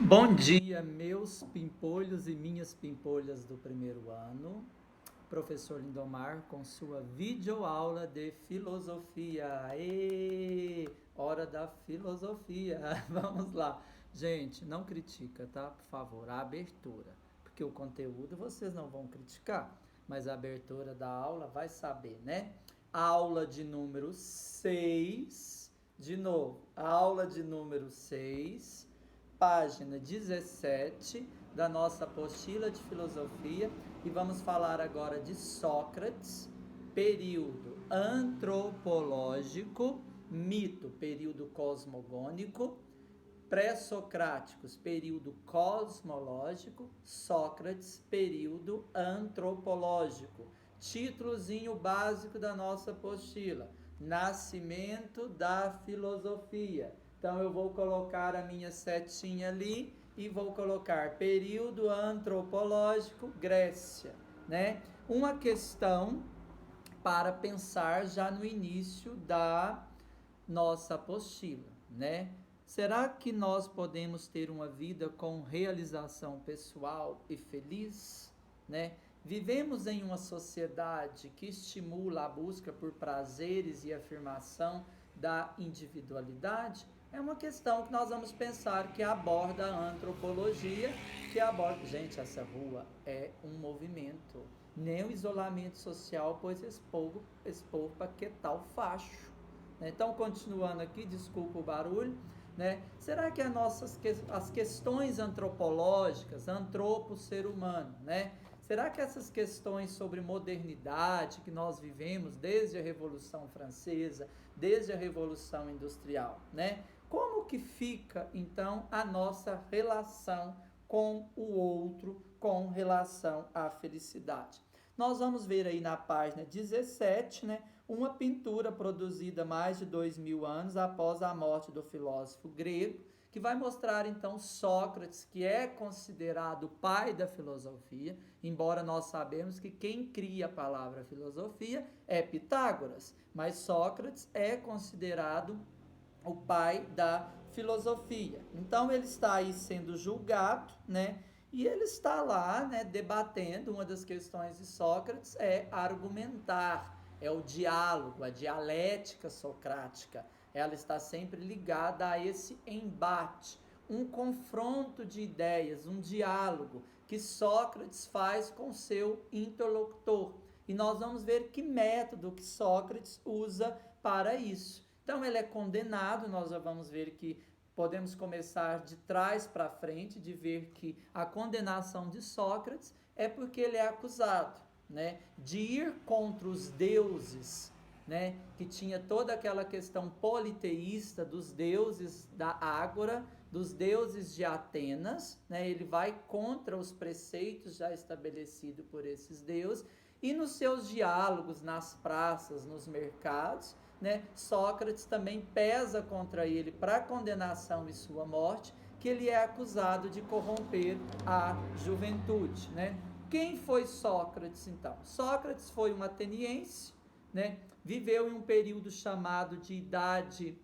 Bom dia, meus pimpolhos e minhas pimpolhas do primeiro ano. Professor Lindomar com sua videoaula de filosofia. Hora da filosofia. Vamos lá. Gente, não critica, tá? Por favor, a abertura. Porque o conteúdo vocês não vão criticar, mas a abertura da aula vai saber, né? Aula de número 6. De novo, aula de número 6, página 17 da nossa apostila de filosofia, e vamos falar agora de Sócrates, período antropológico, mito, período cosmogônico, pré-socráticos, período cosmológico, Sócrates, período antropológico. Títulozinho básico da nossa apostila: Nascimento da filosofia. Então eu vou colocar a minha setinha ali e vou colocar período antropológico, Grécia, né? Uma questão para pensar já no início da nossa apostila, né? Será que nós podemos ter uma vida com realização pessoal e feliz, né? Vivemos em uma sociedade que estimula a busca por prazeres e afirmação da individualidade? É uma questão que nós vamos pensar, que aborda a antropologia, que aborda... Gente, essa rua é um movimento. Nem o isolamento social pôs expor para que tal facho. Então, continuando aqui, desculpa o barulho, né? Será que as questões antropológicas, antropo, ser humano, né? Será que essas questões sobre modernidade que nós vivemos desde a Revolução Francesa, desde a Revolução Industrial, né? Como que fica, então, a nossa relação com o outro, com relação à felicidade? Nós vamos ver aí na página 17, né, uma pintura produzida mais de 2000 anos após a morte do filósofo grego, que vai mostrar então Sócrates, que é considerado o pai da filosofia, embora nós sabemos que quem cria a palavra filosofia é Pitágoras, mas Sócrates é considerado o pai da filosofia. Então ele está aí sendo julgado, né? E ele está lá, né, debatendo. Uma das questões de Sócrates é argumentar, é o diálogo, a dialética socrática. Ela está sempre ligada a esse embate, um confronto de ideias, um diálogo que Sócrates faz com seu interlocutor. E nós vamos ver que método que Sócrates usa para isso. Então ele é condenado, nós já vamos ver que podemos começar de trás para frente, de ver que a condenação de Sócrates é porque ele é acusado, né, de ir contra os deuses, né, que tinha toda aquela questão politeísta dos deuses da Ágora, dos deuses de Atenas, né, ele vai contra os preceitos já estabelecidos por esses deuses, e nos seus diálogos nas praças, nos mercados, né, Sócrates também pesa contra ele para condenação e sua morte, que ele é acusado de corromper a juventude, né? Quem foi Sócrates, então? Sócrates foi um ateniense, né? Viveu em um período chamado de Idade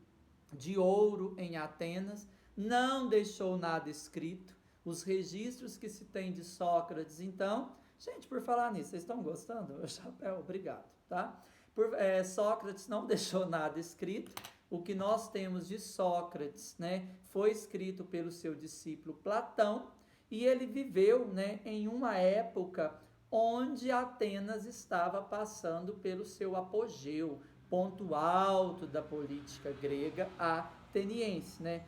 de Ouro em Atenas, não deixou nada escrito. Os registros que se tem de Sócrates, então... Gente, por falar nisso, vocês estão gostando? Meu chapéu, obrigado, tá? Sócrates não deixou nada escrito. O que nós temos de Sócrates, né, foi escrito pelo seu discípulo Platão, e ele viveu, né, em uma época onde Atenas estava passando pelo seu apogeu, ponto alto da política grega ateniense, né?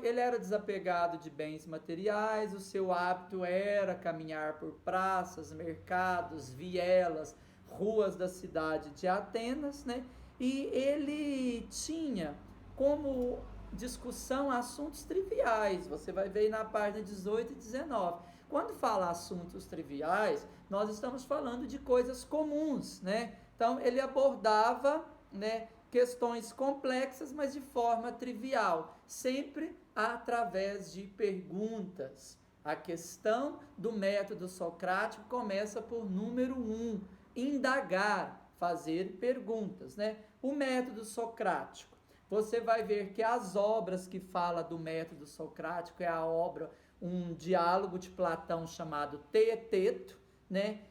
Ele era desapegado de bens materiais, o seu hábito era caminhar por praças, mercados, vielas, ruas da cidade de Atenas, né? E ele tinha como discussão assuntos triviais. Você vai ver aí na página 18 e 19. Quando fala assuntos triviais, nós estamos falando de coisas comuns, né? Então ele abordava, né, questões complexas, mas de forma trivial, sempre através de perguntas. A questão do método socrático começa por número 1, indagar, fazer perguntas, né? O método socrático você vai ver que as obras que fala do método socrático é a obra, um diálogo de Platão chamado Teeteto, né?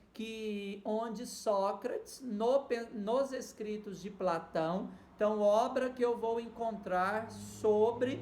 Onde Sócrates, nos escritos de Platão, então obra que eu vou encontrar sobre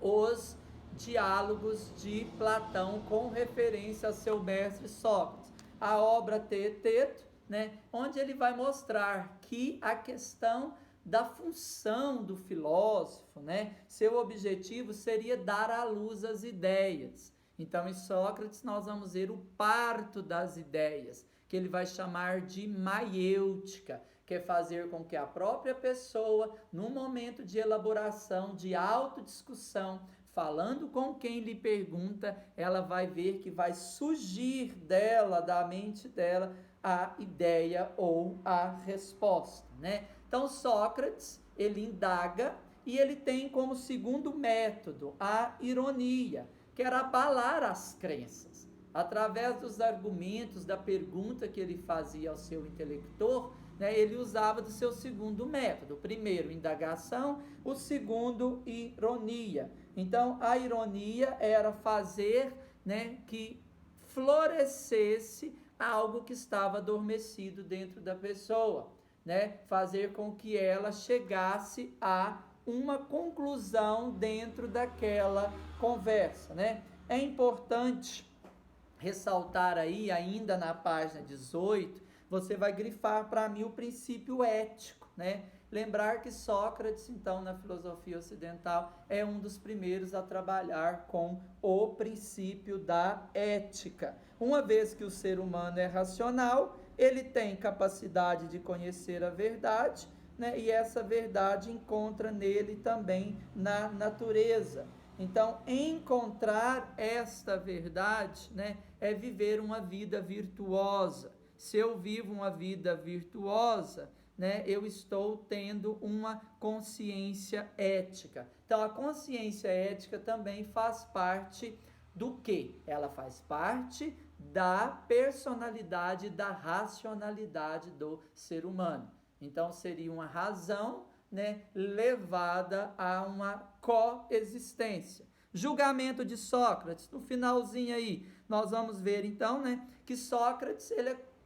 os diálogos de Platão com referência ao seu mestre Sócrates. A obra Teeteto, né, onde ele vai mostrar que a questão da função do filósofo, né, seu objetivo seria dar à luz as ideias. Então, em Sócrates, nós vamos ver o parto das ideias, que ele vai chamar de maiêutica, que é fazer com que a própria pessoa, num momento de elaboração, de autodiscussão, falando com quem lhe pergunta, ela vai ver que vai surgir dela, da mente dela, a ideia ou a resposta, né? Então, Sócrates, ele indaga e ele tem como segundo método a ironia, que era abalar as crenças. Através dos argumentos, da pergunta que ele fazia ao seu intelector, né, ele usava do seu segundo método. O primeiro, indagação, o segundo, ironia. Então, a ironia era fazer, né, que florescesse algo que estava adormecido dentro da pessoa, né, fazer com que ela chegasse a uma conclusão dentro daquela conversa, né? É importante ressaltar aí, ainda na página 18, você vai grifar para mim o princípio ético, né? Lembrar que Sócrates, então, na filosofia ocidental, é um dos primeiros a trabalhar com o princípio da ética. Uma vez que o ser humano é racional, ele tem capacidade de conhecer a verdade, né? E essa verdade encontra nele também na natureza. Então, encontrar esta verdade, né, é viver uma vida virtuosa. Se eu vivo uma vida virtuosa, né, eu estou tendo uma consciência ética. Então, a consciência ética também faz parte do quê? Ela faz parte da personalidade, da racionalidade do ser humano. Então, seria uma razão, né, levada a uma coexistência. Julgamento de Sócrates, no finalzinho aí, nós vamos ver então, né, que Sócrates,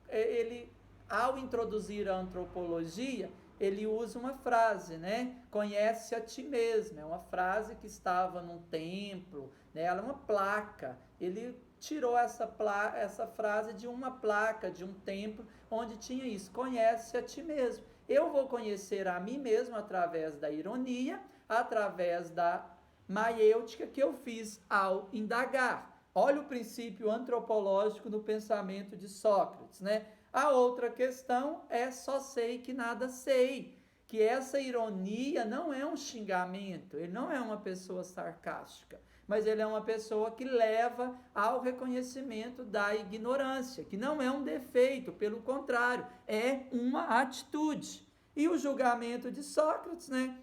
ele ao introduzir a antropologia, ele usa uma frase, né, conhece a ti mesmo, é uma frase que estava num templo, né, ela é uma placa, ele tirou essa frase de uma placa, de um templo, onde tinha isso, conhece a ti mesmo. Eu vou conhecer a mim mesmo através da ironia, através da maiêutica que eu fiz ao indagar. Olha o princípio antropológico no pensamento de Sócrates, né? A outra questão é só sei que nada sei, que essa ironia não é um xingamento, ele não é uma pessoa sarcástica, mas ele é uma pessoa que leva ao reconhecimento da ignorância, que não é um defeito, pelo contrário, é uma atitude. E o julgamento de Sócrates, né?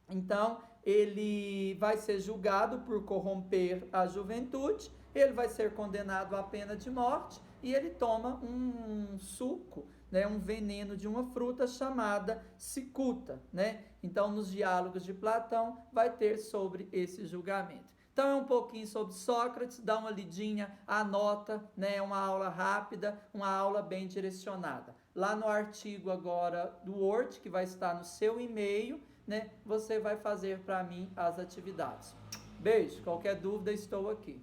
Então, ele vai ser julgado por corromper a juventude, ele vai ser condenado à pena de morte e ele toma um suco, né, um veneno de uma fruta chamada cicuta, né? Então, nos diálogos de Platão, vai ter sobre esse julgamento. Então, é um pouquinho sobre Sócrates, dá uma lidinha, anota, né? Uma aula rápida, uma aula bem direcionada. Lá no artigo agora do Word, que vai estar no seu e-mail, né? Você vai fazer para mim as atividades. Beijo, qualquer dúvida estou aqui.